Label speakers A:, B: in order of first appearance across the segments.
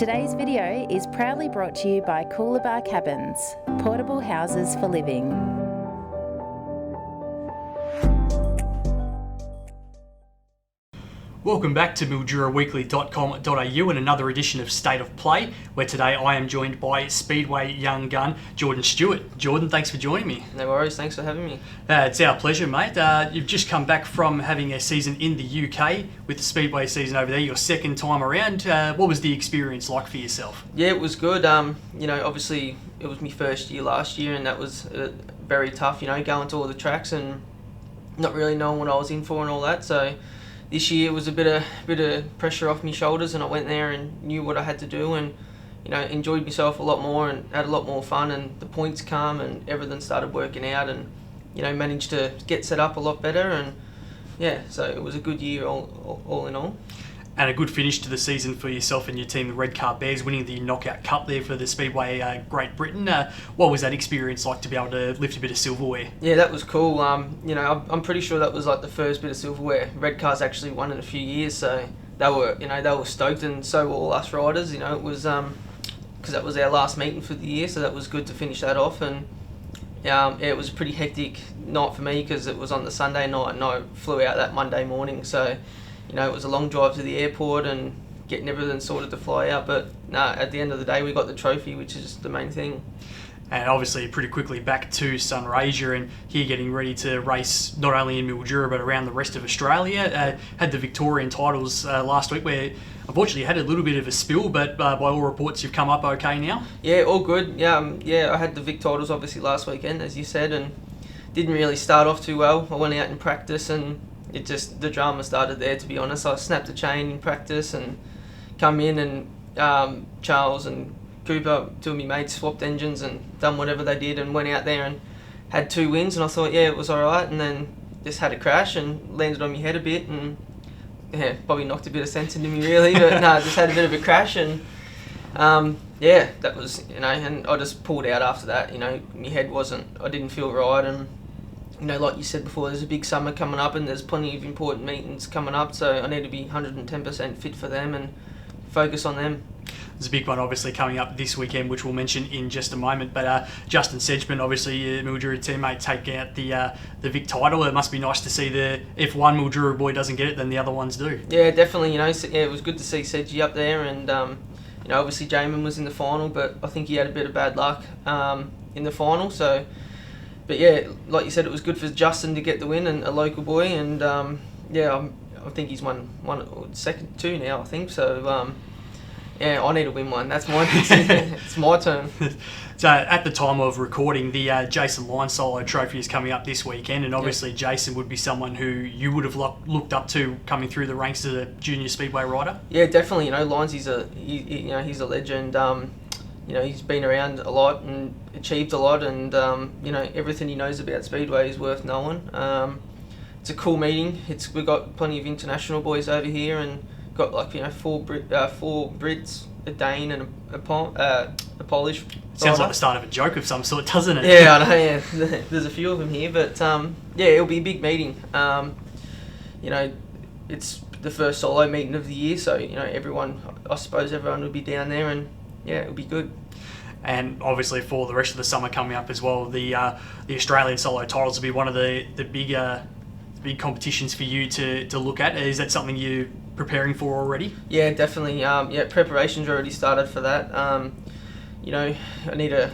A: Today's video is proudly brought to you by Coolabah Cabins, portable houses for living.
B: Welcome back to MilduraWeekly.com.au and another edition of State of Play, where today I am joined by Speedway young gun Jordan Stewart. Jordan, thanks for joining me.
C: No worries, thanks for having me.
B: It's our pleasure, mate. You've just come back from having a season in the UK with the Speedway season over there, your second time around. What was the experience like for yourself?
C: Yeah, it was good. Obviously it was my first year last year, and that was very tough, going to all the tracks and not really knowing what I was in for and all that. So this year it was a bit of pressure off my shoulders, and I went there and knew what I had to do, and enjoyed myself a lot more and had a lot more fun, and the points come and everything started working out, and managed to get set up a lot better, and so it was a good year all in all.
B: And a good finish to the season for yourself and your team, the Red Car Bears, winning the Knockout Cup there for the Speedway Great Britain. What was that experience like to be able to lift a bit of silverware?
C: Yeah, that was cool. I'm pretty sure that was like the first bit of silverware Red Car's actually won in a few years, so they were stoked, and so were all us riders. It was because that was our last meeting for the year, so that was good to finish that off. And it was a pretty hectic night for me because it was on the Sunday night and I flew out that Monday morning, so it was a long drive to the airport and getting everything sorted to fly out. But at the end of the day, we got the trophy, which is the main thing.
B: And obviously pretty quickly back to Sunraysia, and here getting ready to race not only in Mildura but around the rest of Australia. Had the Victorian titles last week, where unfortunately you had a little bit of a spill, but by all reports you've come up okay now? Yeah,
C: all good. I had the Vic titles obviously last weekend, as you said, and didn't really start off too well. I went out in practice and the drama started there, to be honest. I snapped a chain in practice and come in, and Charles and Cooper, two of my mates, swapped engines and done whatever they did, and went out there and had 2 wins, and I thought it was alright, and then just had a crash and landed on my head a bit, and probably knocked a bit of sense into me really, but just had a bit of a crash, and that was, and I just pulled out after that. My head I didn't feel right, and like you said before, there's a big summer coming up and there's plenty of important meetings coming up, so I need to be 110% fit for them and focus on them.
B: There's a big one obviously coming up this weekend, which we'll mention in just a moment, but Justin Sedgman, obviously your Mildura teammate, taking out the Vic title. It must be nice to see if one Mildura boy doesn't get it, then the other ones do. Yeah,
C: definitely. It was good to see Sedgy up there, and obviously Jamin was in the final, but I think he had a bit of bad luck in the final, so. But like you said, it was good for Justin to get the win, and a local boy, and I think he's won second 2 now, I think. So I need to win one. That's mine. It's my turn.
B: So at the time of recording, the Jason Lyne Solo Trophy is coming up this weekend, and obviously Jason would be someone who you would have looked up to coming through the ranks as a junior speedway rider. Yeah,
C: definitely. Lyne's he's a legend. He's been around a lot and achieved a lot, and everything he knows about Speedway is worth knowing. It's a cool meeting. We've got plenty of international boys over here, and got 4 Brits, a Dane, and a Polish.
B: Sounds like the start of a joke of some sort, doesn't it?
C: Yeah, I know. Yeah, there's a few of them here, but it'll be a big meeting. It's the first solo meeting of the year, so I suppose everyone will be down there, and it'll be good.
B: And obviously for the rest of the summer coming up as well, the Australian solo titles will be one of the big competitions for you to look at. Is that something you're preparing for already?
C: Yeah, definitely. Preparation's already started for that. I need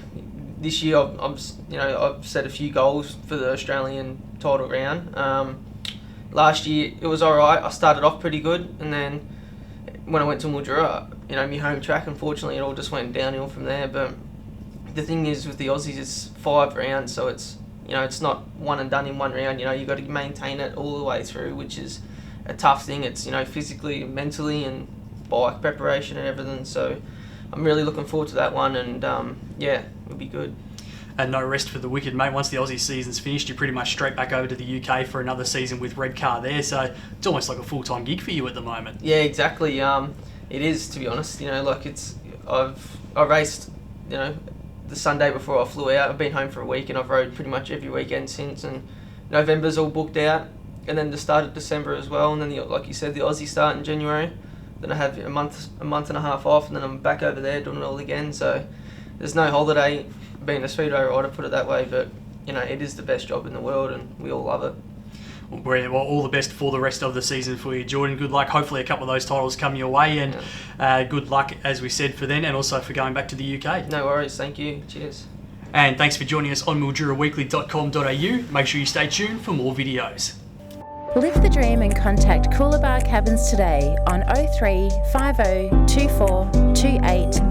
C: this year I've set a few goals for the Australian title round. Last year it was alright. I started off pretty good, and then when I went to Mildura, my home track, unfortunately it all just went downhill from there. But the thing is with the Aussies, it's 5 rounds, so it's it's not one and done in one round. You've got to maintain it all the way through, which is a tough thing. It's physically, mentally, and bike preparation and everything. So I'm really looking forward to that one, and it'll be good.
B: And no rest for the wicked, mate. Once the Aussie season's finished, you're pretty much straight back over to the UK for another season with Red Car there. So it's almost like a full-time gig for you at the moment.
C: Yeah, exactly. It is, to be honest. I raced, the Sunday before I flew out. I've been home for a week, and I've rode pretty much every weekend since. And November's all booked out, and then the start of December as well. And then, like you said, the Aussie start in January. then I have a month and a half off, and then I'm back over there doing it all again. So there's no holiday being a speedway rider, put it that way. But it is the best job in the world, and we all love it.
B: Well, all the best for the rest of the season for you, Jordan. Good luck. Hopefully a couple of those titles come your way, and good luck, as we said, for then, and also for going back to the UK.
C: No worries. Thank you. Cheers.
B: And thanks for joining us on MilduraWeekly.com.au. Make sure you stay tuned for more videos.
A: Live the dream and contact Cooler Bar Cabins today on 03 50 24 28